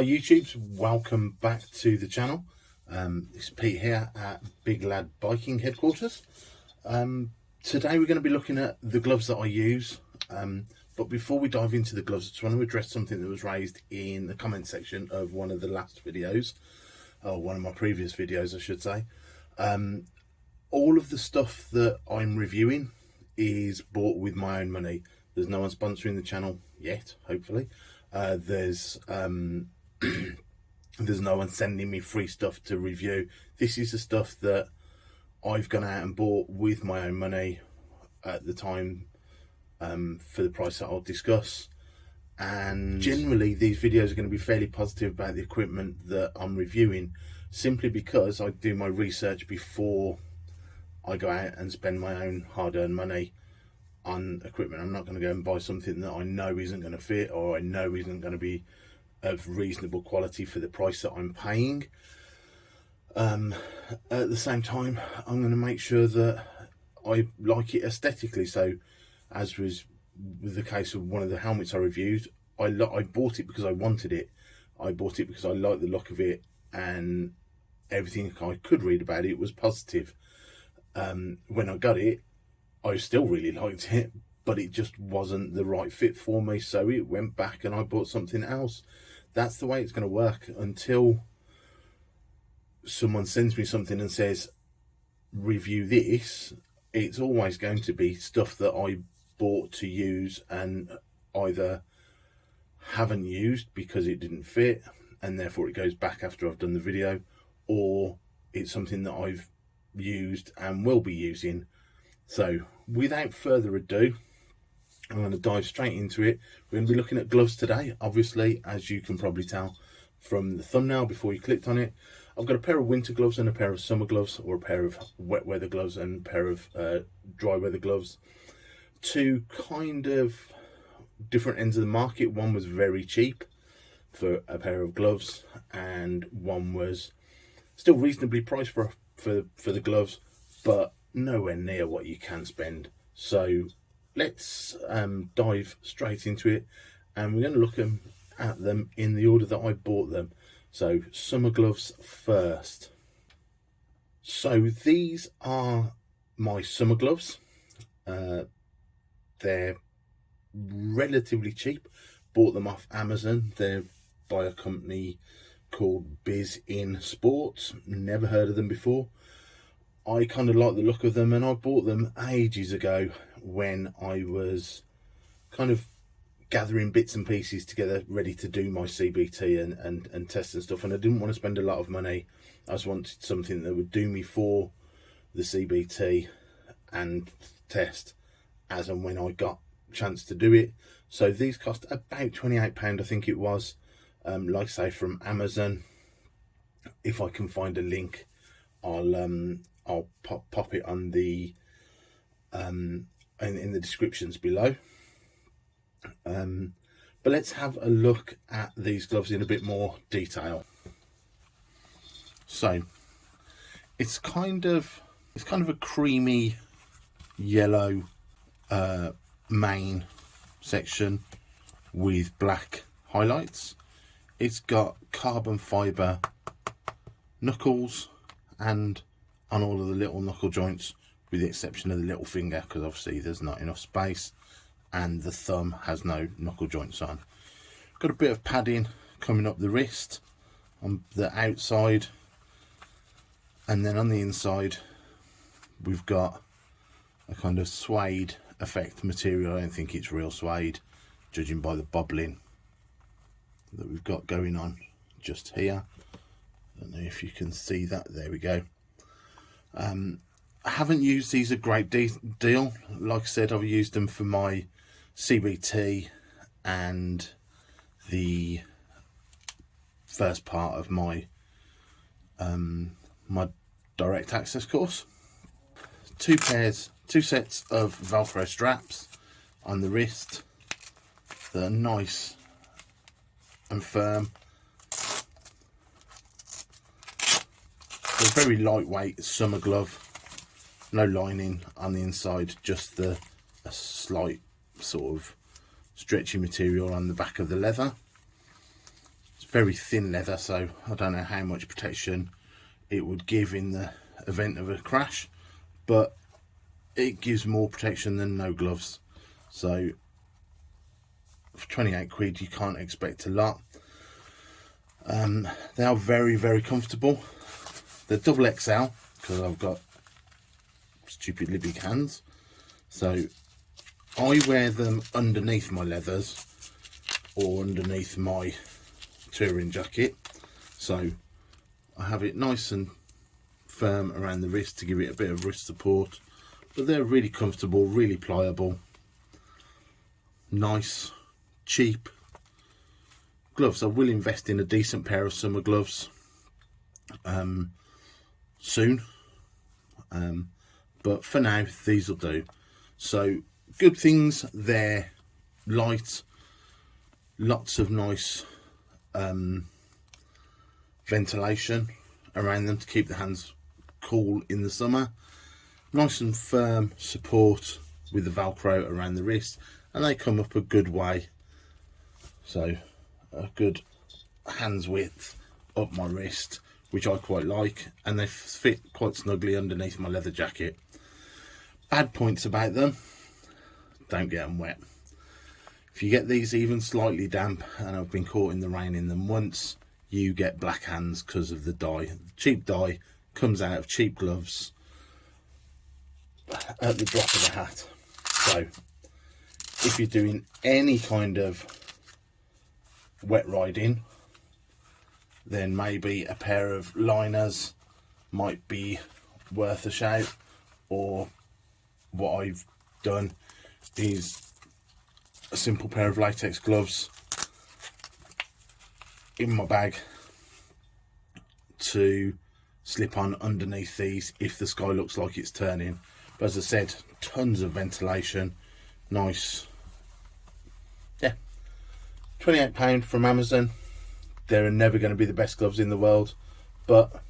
YouTubes, welcome back to the channel. It's Pete here at Big Lad Biking Headquarters. Today we're going to be looking at the gloves that I use, but before we dive into the gloves, I just want to address something that was raised in the comment section of one of the last videos, or one of my previous videos I should say. All of the stuff that I'm reviewing is bought with my own money. There's no one sponsoring the channel yet, hopefully. There's no one sending me free stuff to review. This is the stuff that I've gone out and bought with my own money at the time, for the price that I'll discuss. And generally these videos are going to be fairly positive about the equipment that I'm reviewing, simply because I do my research before I go out and spend my own hard-earned money on equipment. I'm not going to go and buy something that I know isn't going to fit, or I know isn't going to be of reasonable quality for the price that I'm paying. At the same time, I'm going to make sure that I like it aesthetically. So, as was with the case of one of the helmets I reviewed, I bought it because I wanted it. I bought it because I liked the look of it, and everything I could read about it was positive. When I got it, I still really liked it, but it just wasn't the right fit for me, so it went back and I bought something else. That's the way it's going to work until someone sends me something and says, review this. It's always going to be stuff that I bought to use and either haven't used because it didn't fit and therefore it goes back after I've done the video, or it's something that I've used and will be using. So without further ado, I'm going to dive straight into it. We're going to be looking at gloves today. Obviously, as you can probably tell from the thumbnail before you clicked on it, I've got a pair of winter gloves and a pair of summer gloves, or a pair of wet weather gloves and a pair of dry weather gloves. Two kind of different ends of the market. One was very cheap for a pair of gloves, and one was still reasonably priced for the gloves, but nowhere near what you can spend. So let's dive straight into it, and we're going to look at them in the order that I bought them. So summer gloves first. So these are my summer gloves. They're relatively cheap. Bought them off Amazon. They're by a company called Biz In Sports. Never heard of them before. I kind of like the look of them, and I bought them ages ago when I was kind of gathering bits and pieces together, ready to do my CBT and test and stuff, and I didn't want to spend a lot of money. I just wanted something that would do me for the CBT and test as and when I got a chance to do it. So these cost about £28, I think it was, like I say, from Amazon. If I can find a link, I'll pop it on the in the descriptions below. But let's have a look at these gloves in a bit more detail. So it's kind of a creamy yellow main section with black highlights. It's got carbon fibre knuckles and on all of the little knuckle joints, with the exception of the little finger, because obviously there's not enough space, and the thumb has no knuckle joints on. Got a bit of padding coming up the wrist on the outside, and then on the inside we've got a kind of suede effect material. I don't think it's real suede, judging by the bobbling that we've got going on just here. I don't know if you can see that. There we go. I haven't used these a great deal. Like I said, I've used them for my CBT and the first part of my my direct access course. Two sets of Velcro straps on the wrist that are nice and firm. It's a very lightweight summer glove, no lining on the inside, just a slight sort of stretchy material on the back of the leather. It's very thin leather, so I don't know how much protection it would give in the event of a crash, but it gives more protection than no gloves. So for 28 quid you can't expect a lot. They are very, very comfortable. They're double XL because I've got stupidly big hands, so I wear them underneath my leathers or underneath my touring jacket, so I have it nice and firm around the wrist to give it a bit of wrist support. But they're really comfortable, really pliable, nice, cheap gloves. I will invest in a decent pair of summer gloves soon, but for now these will do. So good things, they're light, lots of nice ventilation around them to keep the hands cool in the summer, nice and firm support with the velcro around the wrist, and they come up a good way, so a good hand's width up my wrist, which I quite like, and they fit quite snugly underneath my leather jacket. Bad points about them: don't get them wet. If you get these even slightly damp, and I've been caught in the rain in them once, you get black hands because of the dye. Cheap dye comes out of cheap gloves at the drop of a hat. So if you're doing any kind of wet riding, then maybe a pair of liners might be worth a shout. Or what I've done is a simple pair of latex gloves in my bag to slip on underneath these if the sky looks like it's turning. But as I said, tons of ventilation, nice. Yeah, £28 from Amazon. They're never going to be the best gloves in the world, but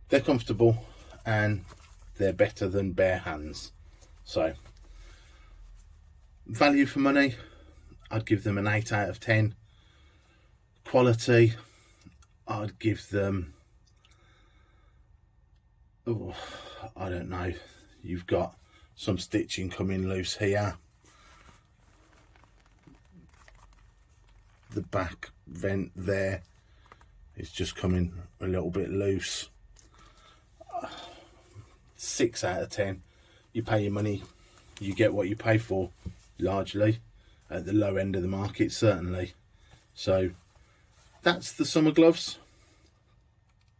they're comfortable and they're better than bare hands. So value for money, I'd give them an 8 out of 10. Quality, I'd give them, oh, I don't know, you've got some stitching coming loose here, the back vent there is just coming a little bit loose. 6 out of 10. You pay your money, you get what you pay for, largely, at the low end of the market, certainly. So that's the summer gloves.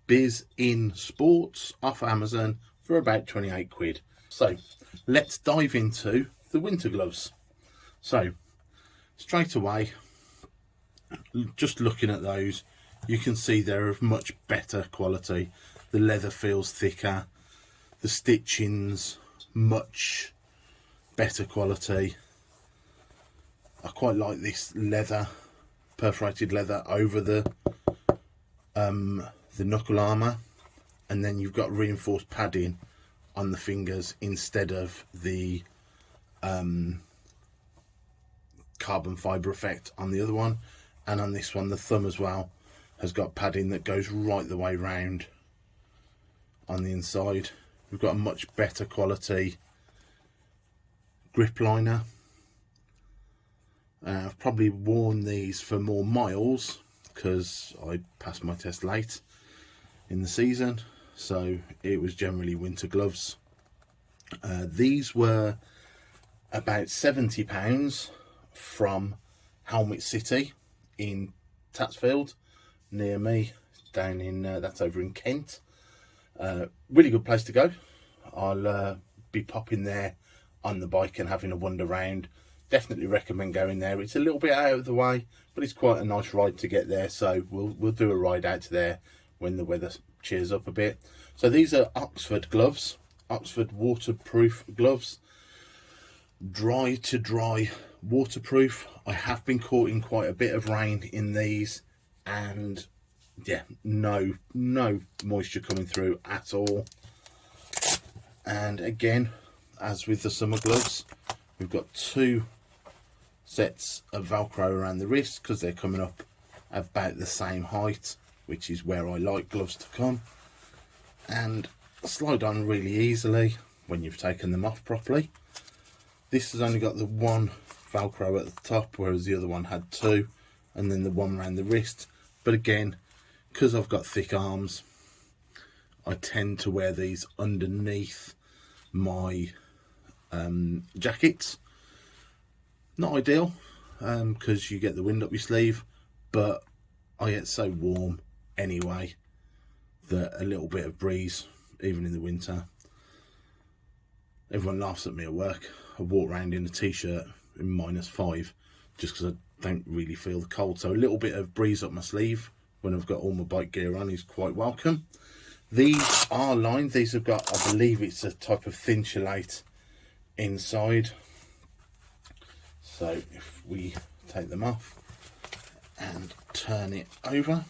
Biz in Sports off Amazon for about 28 quid. So let's dive into the winter gloves. So straight away, just looking at those, you can see they're of much better quality. The leather feels thicker, the stitching's much better quality. I quite like this leather, perforated leather over the knuckle armour, and then you've got reinforced padding on the fingers instead of the carbon fibre effect on the other one. And on this one, the thumb as well has got padding that goes right the way round on the inside. We've got a much better quality grip liner. I've probably worn these for more miles because I passed my test late in the season, so it was generally winter gloves. These were about £70 from Helmet City in Tatsfield, near me, down in that's over in Kent. Really good place to go. I'll be popping there on the bike and having a wander round. Definitely recommend going there. It's a little bit out of the way, but it's quite a nice ride to get there, so we'll do a ride out to there when the weather cheers up a bit. So these are Oxford gloves, Oxford waterproof gloves, dry to dry waterproof. I have been caught in quite a bit of rain in these, and yeah, no moisture coming through at all. And again, as with the summer gloves, we've got 2 sets of velcro around the wrist because they're coming up about the same height, which is where I like gloves to come, and slide on really easily when you've taken them off properly. This has only got the one Velcro at the top, whereas the other one had two, and then the one around the wrist. But again, because I've got thick arms, I tend to wear these underneath my jackets. Not ideal, because you get the wind up your sleeve, but I get so warm anyway that a little bit of breeze, even in the winter, everyone laughs at me at work. I walk around in a t-shirt in -5 just because I don't really feel the cold, so a little bit of breeze up my sleeve when I've got all my bike gear on is quite welcome. These are lined. These have got, I believe it's a type of Thinsulate inside. So if we take them off and turn it over,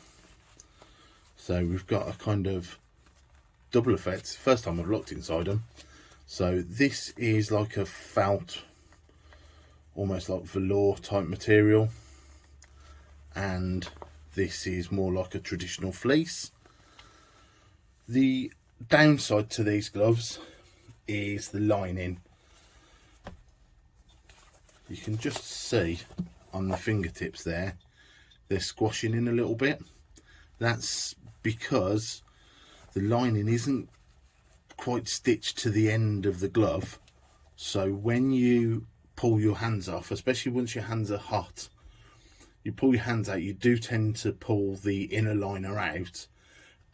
so we've got a kind of double effect. First time I've looked inside them. So this is like a felt, almost like velour type material, and this is more like a traditional fleece. The downside to these gloves is the lining. You can just see on the fingertips there, they're squashing in a little bit. That's because the lining isn't quite stitched to the end of the glove. So when you pull your hands off, especially once your hands are hot, you pull your hands out, you do tend to pull the inner liner out,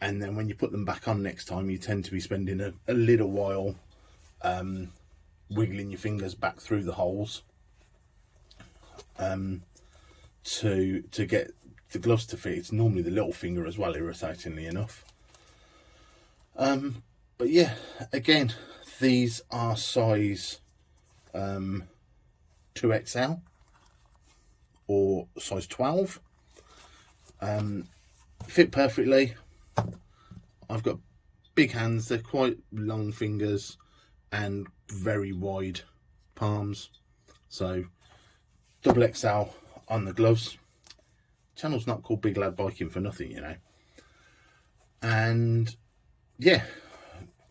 and then when you put them back on next time, you tend to be spending a little while wiggling your fingers back through the holes to get the gloves to fit. It's normally the little finger as well, irritatingly enough. But yeah, again, these are size 2XL or size 12. Fit perfectly. I've got big hands, they're quite long fingers and very wide palms. So double XL on the gloves. Channel's not called Big Lad Biking for nothing, you know. And yeah,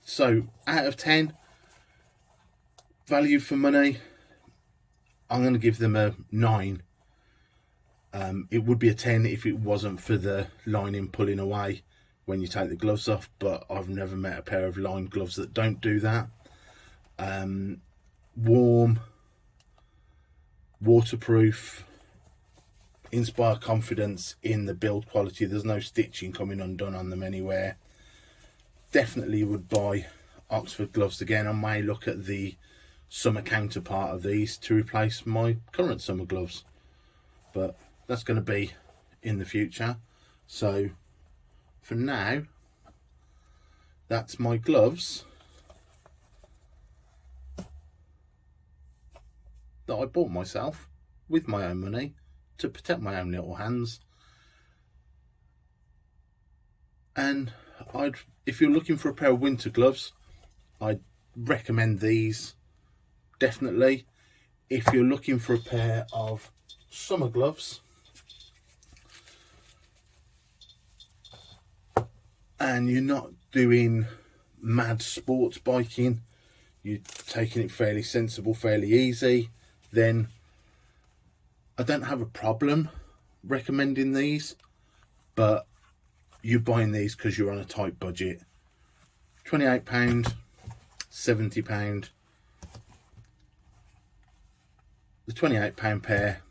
so out of 10, value for money, I'm going to give them a 9. It would be a 10 if it wasn't for the lining pulling away when you take the gloves off, but I've never met a pair of lined gloves that don't do that. Warm, waterproof, inspire confidence in the build quality. There's no stitching coming undone on them anywhere. Definitely would buy Oxford gloves again. I may look at the summer counterpart of these to replace my current summer gloves, but that's going to be in the future. So for now, that's my gloves that I bought myself with my own money to protect my own little hands. And if you're looking for a pair of winter gloves, I'd recommend these, definitely. If you're looking for a pair of summer gloves and you're not doing mad sports biking, you're taking it fairly sensible, fairly easy, then I don't have a problem recommending these. But you're buying these because you're on a tight budget. £28, £70. The £28 pair,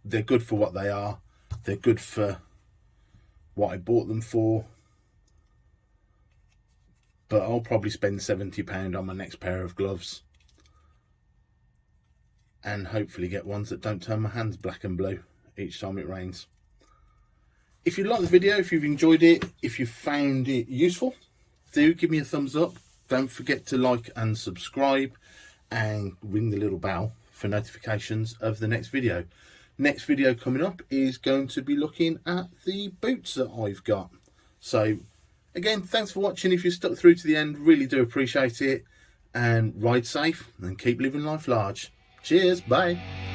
they're good for what they are. They're good for what I bought them for. But I'll probably spend £70 on my next pair of gloves, and hopefully get ones that don't turn my hands black and blue each time it rains. If you like the video, if you've enjoyed it, if you found it useful, do give me a thumbs up. Don't forget to like and subscribe and ring the little bell for notifications of the next video. Next video coming up is going to be looking at the boots that I've got. So again, thanks for watching. If you stuck through to the end, really do appreciate it. And ride safe and keep living life large. Cheers, bye.